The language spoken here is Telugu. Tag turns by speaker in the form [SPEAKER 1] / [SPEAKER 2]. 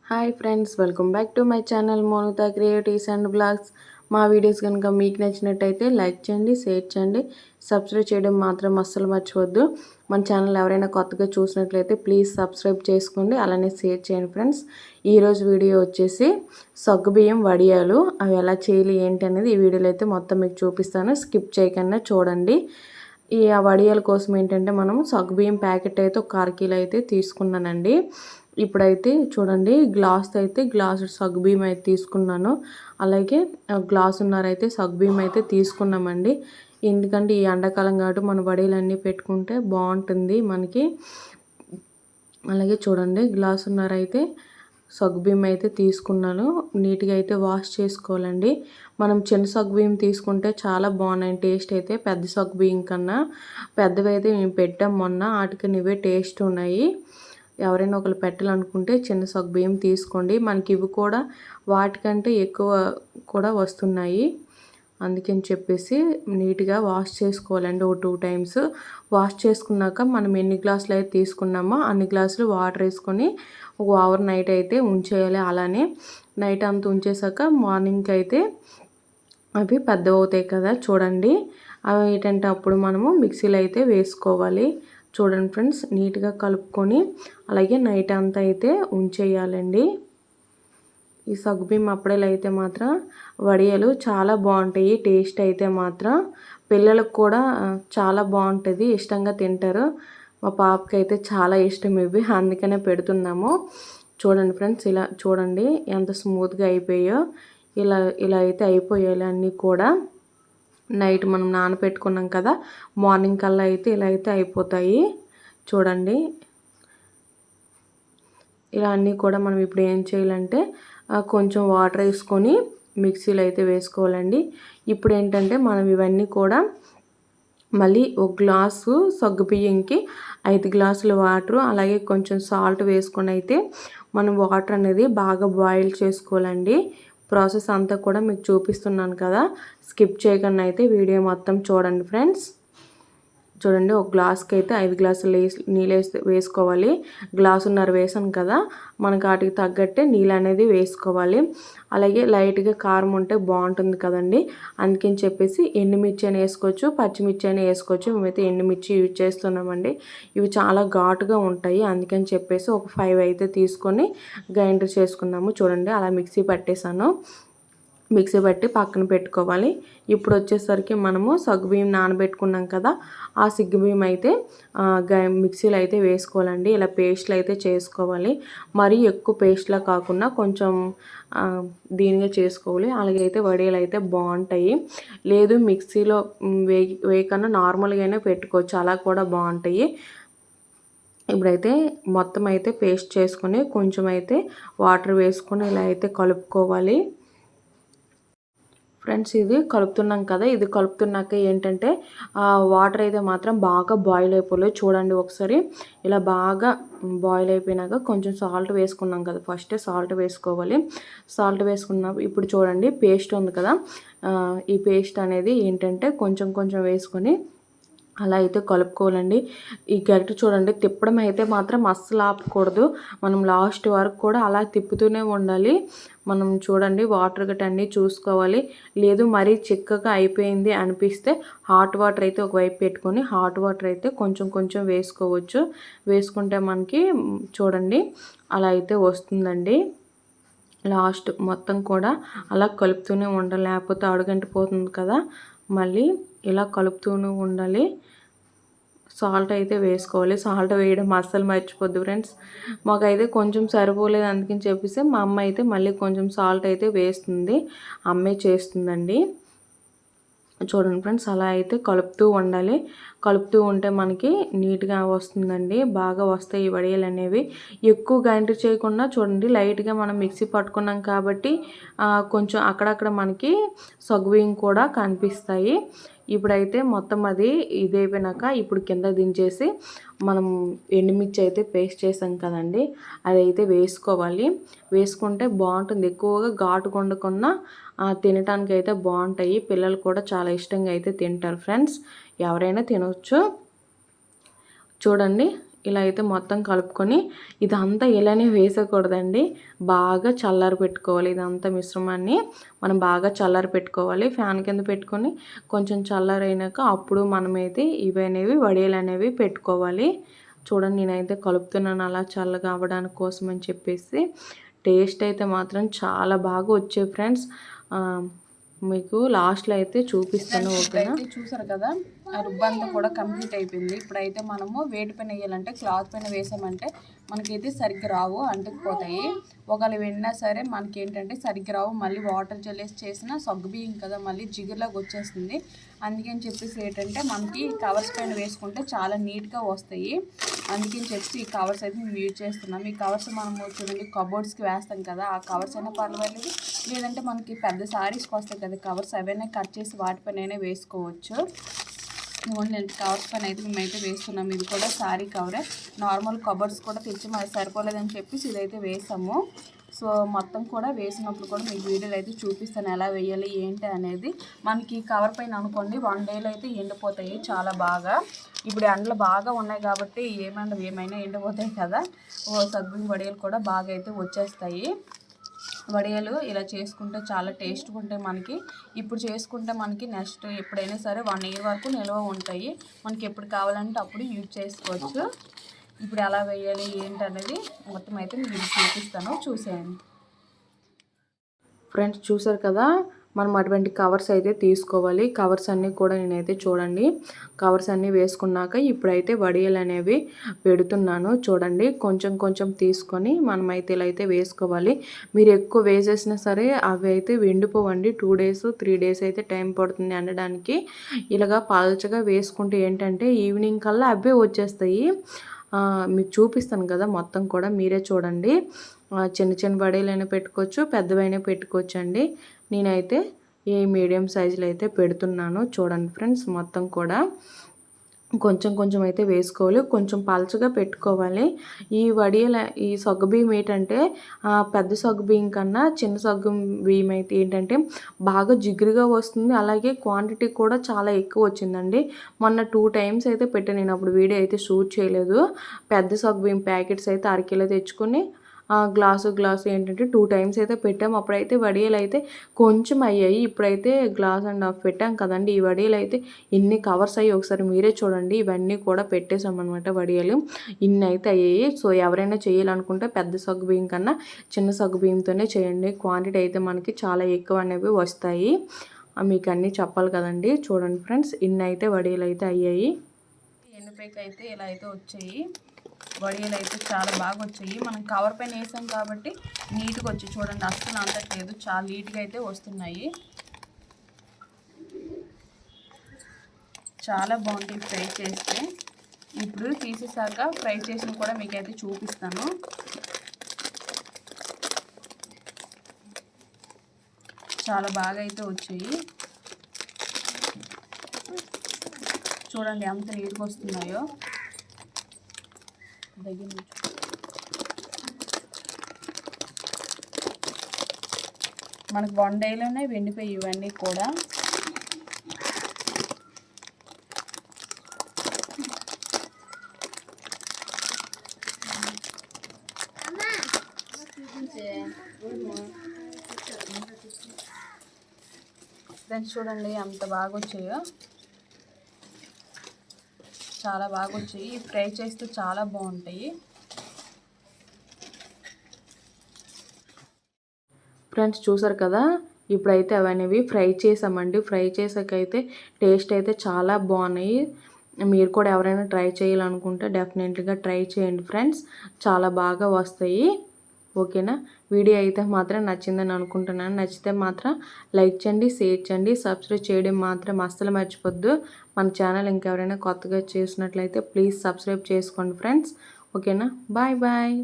[SPEAKER 1] Hi friends, welcome back to my channel Monitha creatives and blogs. మా వీడియోస్ కనుక మీకు నచ్చినట్టయితే లైక్ చేయండి, షేర్ చేయండి, సబ్స్క్రైబ్ చేయడం మాత్రం అస్సలు మర్చిపోద్దు. మన ఛానల్ ఎవరైనా కొత్తగా చూసినట్లయితే ప్లీజ్ సబ్స్క్రైబ్ చేసుకోండి, అలానే షేర్ చేయండి ఫ్రెండ్స్. ఈరోజు వీడియో వచ్చేసి సగ్గుబియ్యం వడియాలు అవి ఎలా చేయాలి ఏంటి అనేది ఈ వీడియోలో అయితే మొత్తం మీకు చూపిస్తాను. స్కిప్ చేయకుండా చూడండి. ఈ వడియాల కోసం ఏంటంటే మనం సగ్గుబియ్యం ప్యాకెట్ అయితే ఒక 1/2 కిలో అయితే తీసుకున్నానండి. ఇప్పుడైతే చూడండి, గ్లాసు సగ్గుబియ్యం అయితే తీసుకున్నాను. అలాగే గ్లాసున్నర అయితే సగ్గుబియ్యం అయితే తీసుకున్నామండి. ఎందుకంటే ఈ ఎండాకాలం కాబట్టి మన వడియాలన్నీ పెట్టుకుంటే బాగుంటుంది మనకి. అలాగే చూడండి, గ్లాసున్నర అయితే సగ్గుబియ్యం అయితే తీసుకున్నాను. నీట్గా అయితే వాష్ చేసుకోవాలండి. మనం చిన్న సగ్గుబియ్యం తీసుకుంటే చాలా బాగున్నాయి టేస్ట్ అయితే, పెద్ద సగ్గుబియ్యం కన్నా. పెద్దవి అయితే మేము పెట్టాం మొన్న, వాటికి ఇవే టేస్ట్ ఉన్నాయి. ఎవరైనా ఒకరు పెట్టాలనుకుంటే చిన్న సగ్గుబియ్యం తీసుకోండి. మనకి ఇవి కూడా వాటికంటే ఎక్కువ కూడా వస్తున్నాయి. అందుకని చెప్పేసి నీట్గా వాష్ చేసుకోవాలండి. ఒక 2 టైమ్స్ వాష్ చేసుకున్నాక మనం ఎన్ని గ్లాసులు అయితే తీసుకున్నామో అన్ని గ్లాసులు వాటర్ వేసుకొని ఒక ఓవర్ నైట్ అయితే ఉంచేయాలి. అలానే నైట్ అంతా ఉంచేసాక మార్నింగ్కి అయితే అవి పెద్దవి అవుతాయి కదా చూడండి. అవి ఏంటంటే అప్పుడు మనము మిక్సీలో అయితే వేసుకోవాలి. చూడండి ఫ్రెండ్స్, నీట్గా కలుపుకొని అలాగే నైట్ అంతా అయితే ఉంచేయాలండి. ఈ సగ్గుబియ్యం అప్పుడేలా అయితే మాత్రం వడియాలు చాలా బాగుంటాయి. టేస్ట్ అయితే మాత్రం పిల్లలకు కూడా చాలా బాగుంటుంది, ఇష్టంగా తింటారు. మా పాపకి అయితే చాలా ఇష్టం ఇవి, అందుకనే పెడుతున్నాము. చూడండి ఫ్రెండ్స్, ఇలా చూడండి ఎంత స్మూత్గా అయిపోయాయో. ఇలా ఇలా అయితే అయిపోయాలి అన్నీ కూడా. నైట్ మనం నానబెట్టుకున్నాం కదా, మార్నింగ్ కల్లా అయితే ఇలా అయితే అయిపోతాయి. చూడండి, ఇలా అన్నీ కూడా మనం ఇప్పుడు ఏం చేయాలంటే కొంచెం వాటర్ వేసుకొని మిక్సీలో అయితే వేసుకోవాలండి. ఇప్పుడు ఏంటంటే మనం ఇవన్నీ కూడా మళ్ళీ ఒక గ్లాసు సగ్గుబియ్యంకి 5 గ్లాసుల వాటర్ అలాగే కొంచెం సాల్ట్ వేసుకొని అయితే మనం వాటర్ అనేది బాగా బాయిల్ చేసుకోవాలండి. ప్రాసెస్ అంతా కూడా మీకు చూపిస్తున్నాను కదా, స్కిప్ చేయకుండా అయితే వీడియో మొత్తం చూడండి ఫ్రెండ్స్. చూడండి, ఒక గ్లాస్కి అయితే 5 గ్లాసులు నీళ్ళు వేసుకోవాలి. గ్లాసున్నర వేసాను కదా, మనకు వాటికి తగ్గట్టే నీళ్ళు అనేది వేసుకోవాలి. అలాగే లైట్గా కారం ఉంటే బాగుంటుంది కదండి, అందుకని చెప్పేసి ఎండుమిర్చి అని వేసుకోవచ్చు, పచ్చిమిర్చి అని వేసుకోవచ్చు. మేమైతే ఎండుమిర్చి యూజ్ చేస్తున్నామండి. ఇవి చాలా ఘాటుగా ఉంటాయి, అందుకని చెప్పేసి ఒక 5 అయితే తీసుకొని గ్రైండర్ చేసుకున్నాము. చూడండి, అలా మిక్సీ పట్టేశాను. మిక్సీ పట్టి పక్కన పెట్టుకోవాలి. ఇప్పుడు వచ్చేసరికి మనము సగ్గుబియ్యం నానబెట్టుకున్నాం కదా, ఆ సగ్గుబియ్యం అయితే మిక్సీలో అయితే వేసుకోవాలండి. ఇలా పేస్ట్లు అయితే చేసుకోవాలి. మరీ ఎక్కువ పేస్ట్లా కాకుండా కొంచెం దీనిగా చేసుకోవాలి. అలాగే అయితే వడియాలు అయితే బాగుంటాయి. లేదు మిక్సీలో వేయకన్నా నార్మల్గానే పెట్టుకోవచ్చు, అలా కూడా బాగుంటాయి. ఇప్పుడైతే మొత్తం అయితే పేస్ట్ చేసుకొని కొంచెం అయితే వాటర్ వేసుకొని ఇలా అయితే కలుపుకోవాలి. ఫ్రెండ్స్, ఇది కలుపుతున్నాం కదా, ఇది కలుపుతున్నాక ఏంటంటే వాటర్ అయితే మాత్రం బాగా బాయిల్ అయిపోలేదు. చూడండి ఒకసారి, ఇలా బాగా బాయిల్ అయిపోయినాక కొంచెం సాల్ట్ వేసుకున్నాం కదా, ఫస్టే సాల్ట్ వేసుకోవాలి. సాల్ట్ వేసుకున్న ఇప్పుడు చూడండి పేస్ట్ ఉంది కదా, ఈ పేస్ట్ అనేది ఏంటంటే కొంచెం కొంచెం వేసుకొని అలా అయితే కలుపుకోవాలండి. ఈ గరిటె చూడండి తిప్పడం అయితే మాత్రం అస్సలు ఆపకూడదు. మనం లాస్ట్ వరకు కూడా అలా తిప్పుతూనే ఉండాలి. మనం చూడండి వాటర్ గట్ట అన్నీ చూసుకోవాలి. లేదు మరీ చిక్కగా అయిపోయింది అనిపిస్తే హాట్ వాటర్ అయితే ఒకవైపు పెట్టుకొని హాట్ వాటర్ అయితే కొంచెం కొంచెం వేసుకోవచ్చు. వేసుకుంటే మనకి చూడండి అలా అయితే వస్తుందండి. లాస్ట్ మొత్తం కూడా అలా కలుపుతూనే ఉండాలి, లేకపోతే అడుగంటిపోతుంది కదా. మళ్ళీ ఇలా కలుపుతూనే ఉండాలి. సాల్ట్ అయితే వేసుకోవాలి. సాల్ట్ వేయడం అస్సలు మర్చిపోద్దు ఫ్రెండ్స్. మాకైతే కొంచెం సరిపోలేదు, అందుకని చెప్పేసి మా అమ్మ అయితే మళ్ళీ కొంచెం సాల్ట్ అయితే వేస్తుంది. అమ్మే చేస్తుందండి. చూడండి ఫ్రెండ్స్, అలా అయితే కలుపుతూ ఉండాలి. కలుపుతూ ఉంటే మనకి నీట్గా వస్తుందండి, బాగా వస్తాయి ఈ వడియాలు అనేవి. ఎక్కువ గ్రైండర్ చేయకుండా చూడండి, లైట్గా మనం మిక్సీ పట్టుకున్నాం కాబట్టి కొంచెం అక్కడక్కడ మనకి సగ్గుబియ్యం కూడా కనిపిస్తాయి. ఇప్పుడైతే మొత్తం అది ఇది అయిపోయినాక ఇప్పుడు కింద దించేసి మనం ఎండుమిర్చి అయితే పేస్ట్ చేసాం కదండి, అదైతే వేసుకోవాలి. వేసుకుంటే బాగుంటుంది. ఎక్కువగా ఘాటు ఉండకుండా తినటానికి అయితే బాగుంటాయి. పిల్లలు కూడా చాలా ఇష్టంగా అయితే తింటారు ఫ్రెండ్స్, ఎవరైనా తినవచ్చు. చూడండి, ఇలా అయితే మొత్తం కలుపుకొని ఇదంతా ఇలానే వేసేయకూడదండి. బాగా చల్లారి పెట్టుకోవాలి. ఇదంతా మిశ్రమాన్ని మనం బాగా చల్లారి పెట్టుకోవాలి. ఫ్యాన్ కింద పెట్టుకొని కొంచెం చల్లారైనాక అప్పుడు మనమైతే ఇవనేవి వడియాలు అనేవి పెట్టుకోవాలి. చూడండి నేనైతే కలుపుతున్నాను అలా చల్లగా అవ్వడానికి కోసం అని చెప్పేసి. టేస్ట్ అయితే మాత్రం చాలా బాగా వచ్చాయి ఫ్రెండ్స్. మీకు లాస్ట్లో అయితే చూపిస్తాను. ఓకేనా,
[SPEAKER 2] చూసారు కదా, ఆ రుబ్బంతా కూడా కంప్లీట్ అయిపోయింది. ఇప్పుడైతే మనము వేడి పైన వేయాలంటే క్లాత్ పైన వేసామంటే మనకైతే సరిగ్గా రావు, అంటుకుపోతాయి. ఒకవేళ వెన్నా సరే మనకి ఏంటంటే సరిగ్గా రావు. మళ్ళీ వాటర్ జల్లేసి చేసిన సగ్గుబియ్యం కదా, మళ్ళీ జిగురులాగా వచ్చేస్తుంది. అందుకని చెప్పేసి ఏంటంటే మనకి కవర్స్ పైన వేసుకుంటే చాలా నీట్గా వస్తాయి. అందుకని చెప్పి ఈ కవర్స్ అయితే మేము యూజ్ చేస్తున్నాం. ఈ కవర్స్ మనము చూడండి కబోర్డ్స్కి వేస్తాం కదా, ఆ కవర్స్ అయినా పర్వాలేదు, లేదంటే మనకి పెద్ద శారీస్కి వస్తాయి కదా కవర్స్, అవైనా కట్ చేసి వాటిపైన వేసుకోవచ్చు. ఓన్లీ కవర్స్ పైన అయితే మేమైతే వేస్తున్నాం. ఇది కూడా శారీ కవరే. నార్మల్ కబర్స్ కూడా తెచ్చి మనకి సరిపోలేదని చెప్పేసి ఇదైతే వేసాము. సో మొత్తం కూడా వేసినప్పుడు కూడా మీకు వీడియోలు అయితే చూపిస్తాను ఎలా వేయాలి ఏంటి అనేది. మనకి కవర్ పైన అనుకోండి 1 డేలో అయితే ఎండిపోతాయి చాలా బాగా. ఇప్పుడు ఎండలు బాగా ఉన్నాయి కాబట్టి ఏమైనా ఎండిపోతాయి కదా. సగ్గుబియ్యం వడియాలు కూడా బాగా అయితే వచ్చేస్తాయి. వడియాలు ఇలా చేసుకుంటే చాలా టేస్ట్గా ఉంటాయి. మనకి ఇప్పుడు చేసుకుంటే మనకి నెక్స్ట్ ఎప్పుడైనా సరే 1 ఇయర్ వరకు నిల్వ ఉంటాయి. మనకి ఎప్పుడు కావాలంటే అప్పుడు యూజ్ చేసుకోవచ్చు. ఇప్పుడు ఎలా వేయాలి ఏంటి అనేది మొత్తం అయితే మీకు చూపిస్తాను, చూసేయండి
[SPEAKER 1] ఫ్రెండ్స్. చూసారు కదా, మనం అటువంటి కవర్స్ అయితే తీసుకోవాలి. కవర్స్ అన్నీ కూడా నేనైతే చూడండి కవర్స్ అన్నీ వేసుకున్నాక ఇప్పుడైతే వడియాలు అనేవి పెడుతున్నాను. చూడండి కొంచెం కొంచెం తీసుకొని మనమైతే ఇలా అయితే వేసుకోవాలి. మీరు ఎక్కువ వేసేసినా సరే అవి అయితే వెండిపోవండి. 2 days 3 days అయితే టైం పడుతుంది ఎండడానికి. ఇలాగా పల్చగా వేసుకుంటే ఏంటంటే ఈవినింగ్ కల్లా అవే వచ్చేస్తాయి. మీకు చూపిస్తాను కదా మొత్తం కూడా మీరే చూడండి. చిన్న చిన్న వడియాలైనా పెట్టుకోవచ్చు, పెద్దవైనా పెట్టుకోవచ్చు అండి. నేనైతే ఈ మీడియం సైజులో అయితే పెడుతున్నాను. చూడండి ఫ్రెండ్స్, మొత్తం కూడా కొంచెం కొంచెం అయితే వేసుకోవాలి, కొంచెం పలచగా పెట్టుకోవాలి. ఈ వడియాల ఈ సగ్గుబియ్యం ఏంటంటే పెద్ద సగ్గుబియ్యం కన్నా చిన్న సగ్గుబియ్యం అయితే ఏంటంటే బాగా జిగురుగా వస్తుంది. అలాగే క్వాంటిటీ కూడా చాలా ఎక్కువ వచ్చిందండి. మొన్న 2 times అయితే పెట్టాను. నేను అప్పుడు వీడియో అయితే షూట్ చేయలేదు. పెద్ద సగ్గుబియ్యం ప్యాకెట్స్ అయితే 1 కిలో తెచ్చుకొని గ్లాసు ఏంటంటే 2 times అయితే పెట్టాము. అప్పుడైతే వడియాలు అయితే కొంచెం అయ్యాయి. ఇప్పుడైతే 1.5 గ్లాస్ పెట్టాం కదండి. ఈ వడియాలు అయితే ఇన్ని కవర్స్ అయ్యి ఒకసారి మీరే చూడండి. ఇవన్నీ కూడా పెట్టేసామన్నమాట వడియాలు. ఇన్ని అయితే అయ్యాయి. సో ఎవరైనా చేయాలనుకుంటే పెద్ద సగ్గుబియ్యం కన్నా చిన్న సగ్గుబియ్యంతోనే చేయండి. క్వాంటిటీ అయితే మనకి చాలా ఎక్కువ అనేవి వస్తాయి. మీకు అన్నీ చెప్పాలి కదండి. చూడండి ఫ్రెండ్స్, ఇన్ని అయితే వడియాలు అయితే అయ్యాయి.
[SPEAKER 2] ఎండుపైకి అయితే ఇలా అయితే వచ్చాయి. వడియాలు అయితే చాలా బాగా వచ్చాయి. మనం కవర్ పైన వేసాం కాబట్టి నీట్గా వచ్చి చూడండి, అస్సలు అంతట్లేదు, చాలా నీట్గా అయితే వస్తున్నాయి. చాలా బాగుంటాయి ఫ్రై చేస్తే. ఇప్పుడు తీసేసాక ఫ్రై చేసిన కూడా మీకైతే చూపిస్తాను. చాలా బాగా అయితే వచ్చాయి. చూడండి ఎంత నీట్గా వస్తున్నాయో. దగ్గర మనకు 1 dayలోనే వెండిపోయి ఇవన్నీ కూడా. దాన్ని చూడండి ఎంత బాగా వచ్చాయో, చాలా బాగా వచ్చాయి. ఫ్రై చేస్తే చాలా బాగుంటాయి.
[SPEAKER 1] ఫ్రెండ్స్ చూసారు కదా, ఇప్పుడైతే అవనేవి ఫ్రై చేసామండి. ఫ్రై చేసాకైతే టేస్ట్ అయితే చాలా బాగున్నాయి. మీరు కూడా ఎవరైనా ట్రై చేయాలనుకుంటే డెఫినెట్లీగా ట్రై చేయండి ఫ్రెండ్స్, చాలా బాగా వస్తాయి. ఓకేనా, వీడియో అయితే మాత్రం నచ్చిందని అనుకుంటున్నాను. నచ్చితే మాత్రం లైక్ చేయండి, షేర్ చేయండి, సబ్స్క్రైబ్ చేయడం మాత్రం అస్సలు మర్చిపోద్దు. మన ఛానల్ ఇంకెవరైనా కొత్తగా చేసినట్లయితే ప్లీజ్ సబ్స్క్రైబ్ చేసుకోండి ఫ్రెండ్స్. ఓకేనా, బాయ్ బాయ్.